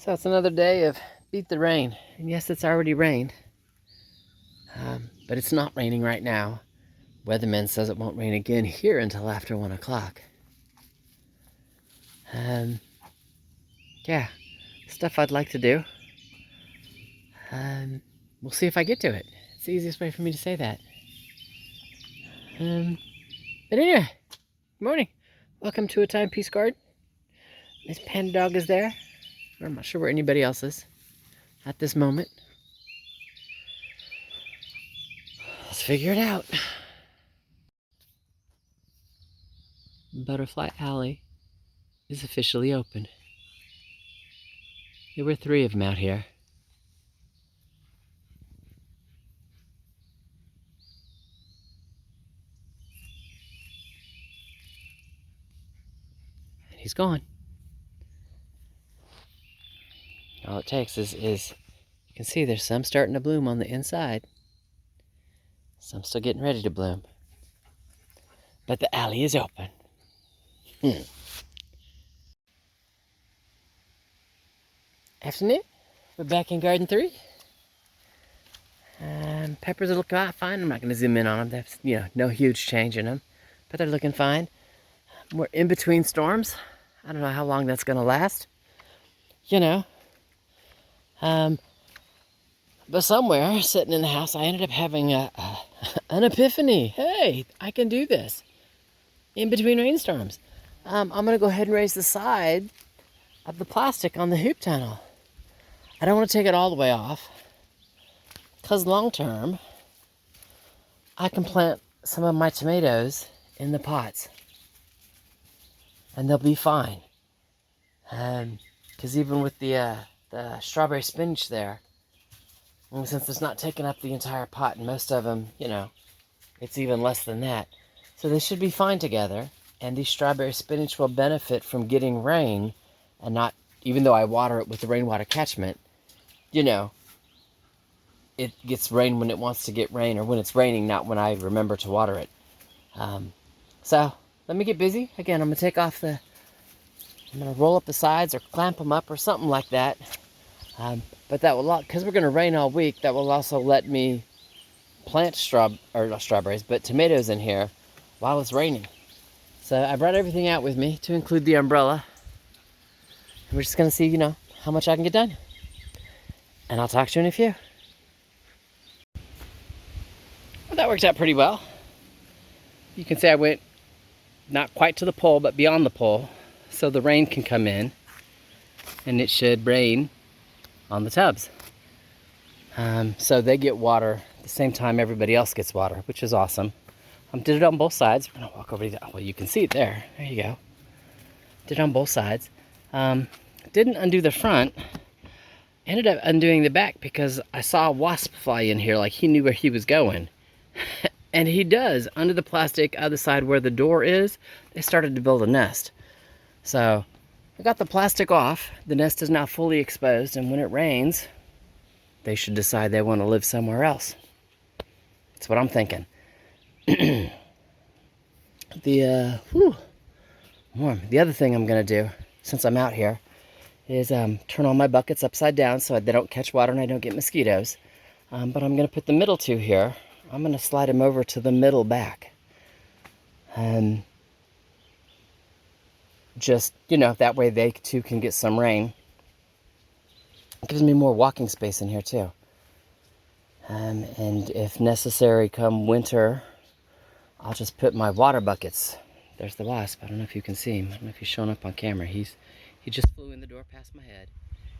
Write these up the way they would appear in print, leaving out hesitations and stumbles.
So it's another day of beat the rain. And yes, it's already rained. But it's not raining right now. Weatherman says it won't rain again here until after 1 o'clock. Yeah, stuff I'd like to do. We'll see if I get to it. It's the easiest way for me to say that. But anyway, good morning. Welcome to A Timepiece Garden. Miss Panda Dog is there. I'm not sure where anybody else is at this moment. Let's figure it out. Butterfly Alley is officially open. There were 3 of them out here. And he's gone. All it takes is you can see there's some starting to bloom on the inside. Some still getting ready to bloom. But the alley is open. Afternoon. We're back in Garden 3. Peppers are looking fine. I'm not going to zoom in on them. There's, no huge change in them. But they're looking fine. We're in between storms. I don't know how long that's going to last. But somewhere, sitting in the house, I ended up having an epiphany. Hey, I can do this. In between rainstorms. I'm going to go ahead and raise the side of the plastic on the hoop tunnel. I don't want to take it all the way off. Because long term, I can plant some of my tomatoes in the pots. And they'll be fine. Because even with the strawberry spinach there, since it's not taking up the entire pot, and most of them, it's even less than that. So they should be fine together, and the strawberry spinach will benefit from getting rain, and not, even though I water it with the rainwater catchment, it gets rain when it wants to get rain, or when it's raining, not when I remember to water it. So let me get busy. Again, I'm going to roll up the sides or clamp them up or something like that. But that will, because we're going to rain all week, that will also let me plant not strawberries, but tomatoes in here while it's raining. So I brought everything out with me to include the umbrella. And we're just going to see, how much I can get done. And I'll talk to you in a few. Well, that worked out pretty well. You can say I went not quite to the pole, but beyond the pole, so the rain can come in, and it should rain on the tubs. So they get water at the same time everybody else gets water, which is awesome. Did it on both sides. We're gonna walk over to that. Well, you can see it there. There you go. Did it on both sides. Didn't undo the front. Ended up undoing the back because I saw a wasp fly in here like he knew where he was going. And he does. Under the plastic other side where the door is, they started to build a nest. So I got the plastic off. The nest is now fully exposed, and when it rains, they should decide they want to live somewhere else. That's what I'm thinking. Warm. The other thing I'm going to do, since I'm out here, is turn all my buckets upside down so they don't catch water and I don't get mosquitoes. But I'm going to put the middle 2 here. I'm going to slide them over to the middle back. Just, that way they too can get some rain. It gives me more walking space in here too. And if necessary, come winter, I'll just put my water buckets. There's the wasp. I don't know if you can see him. I don't know if he's showing up on camera. He just flew in the door past my head.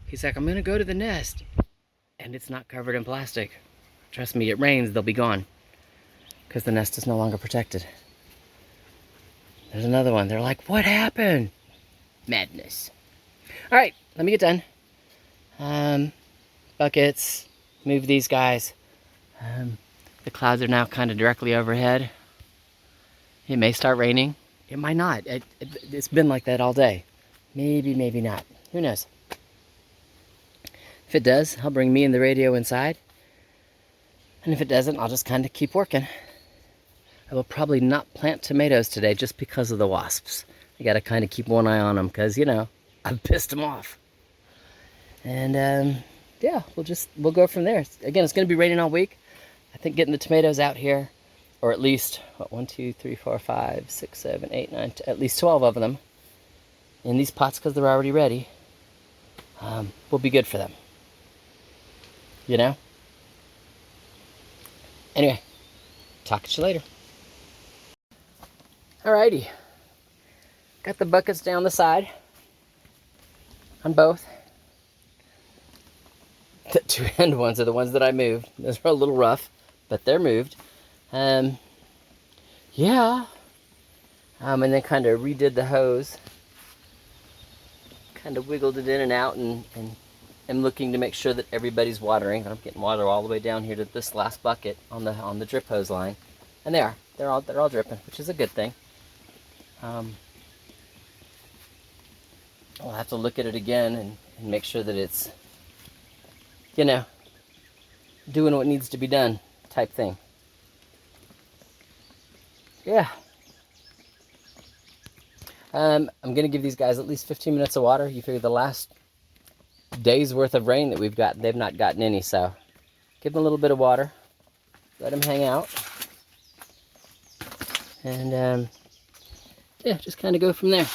He's like, I'm going to go to the nest. And it's not covered in plastic. Trust me, it rains, they'll be gone. Because the nest is no longer protected. There's another one. They're like, what happened? Madness. All right, let me get done. Buckets. Move these guys. The clouds are now kind of directly overhead. It may start raining. It might not. It's been like that all day. Maybe, maybe not. Who knows? If it does, I'll bring me and the radio inside. And if it doesn't, I'll just kind of keep working. I will probably not plant tomatoes today just because of the wasps. I got to kind of keep one eye on them because, I've pissed them off. And yeah, we'll go from there. Again, it's going to be raining all week. I think getting the tomatoes out here, or at least, what, 1, 2, 3, 4, 5, 6, 7, 8, 9, at least 12 of them in these pots because they're already ready, will be good for them. You know? Anyway, talk to you later. Alrighty. Got the buckets down the side on both. The two end ones are the ones that I moved. Those are a little rough, but they're moved. Yeah. And then kind of redid the hose. Kind of wiggled it in and out, and am looking to make sure that everybody's watering. I'm getting water all the way down here to this last bucket on the drip hose line, and they are. They're all dripping, which is a good thing. I'll have to look at it again and make sure that it's, you know, doing what needs to be done, type thing. Yeah. I'm gonna give these guys at least 15 minutes of water. You figure the last day's worth of rain that we've got, they've not gotten any, so give them a little bit of water, let them hang out, and yeah, just kind of go from there.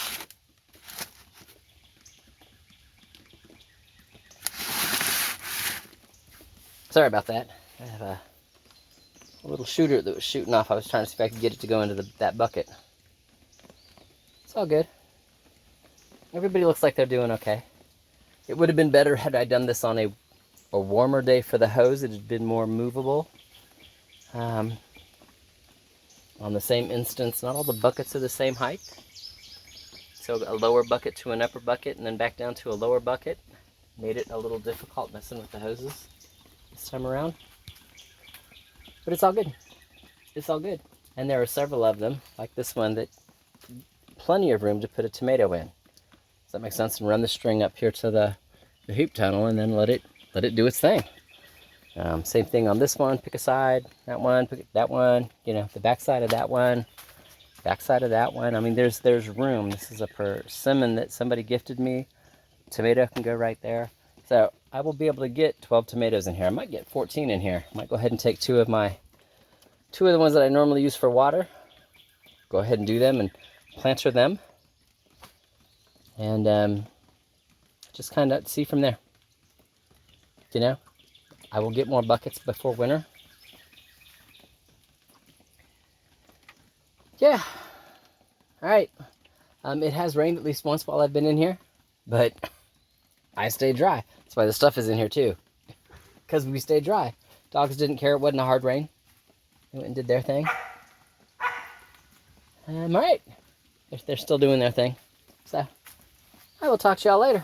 Sorry about that. I have a little shooter that was shooting off. I was trying to see if I could get it to go into that bucket. It's all good. Everybody looks like they're doing okay. It would have been better had I done this on a warmer day for the hose. It had been more movable. On the same instance, not all the buckets are the same height. So a lower bucket to an upper bucket and then back down to a lower bucket made it a little difficult messing with the hoses this time around. But it's all good. It's all good. And there are several of them, like this one, that plenty of room to put a tomato in. Does that make sense? And run the string up here to the hoop tunnel and then let it do its thing. Same thing on this one. Pick a side, that one, pick that one, you know, the back side of that one, back side of that one. I mean, there's room. This is a persimmon that somebody gifted me. Tomato can go right there. So I will be able to get 12 tomatoes in here. I might get 14 in here. I might go ahead and take two of the ones that I normally use for water. Go ahead and do them and planter them. And just kind of see from there. You know, I will get more buckets before winter. Yeah. All right. It has rained at least once while I've been in here, but I stayed dry. That's why the stuff is in here too, because we stayed dry. Dogs didn't care. It wasn't a hard rain. They went and did their thing. All right. They're still doing their thing. So I will talk to y'all later.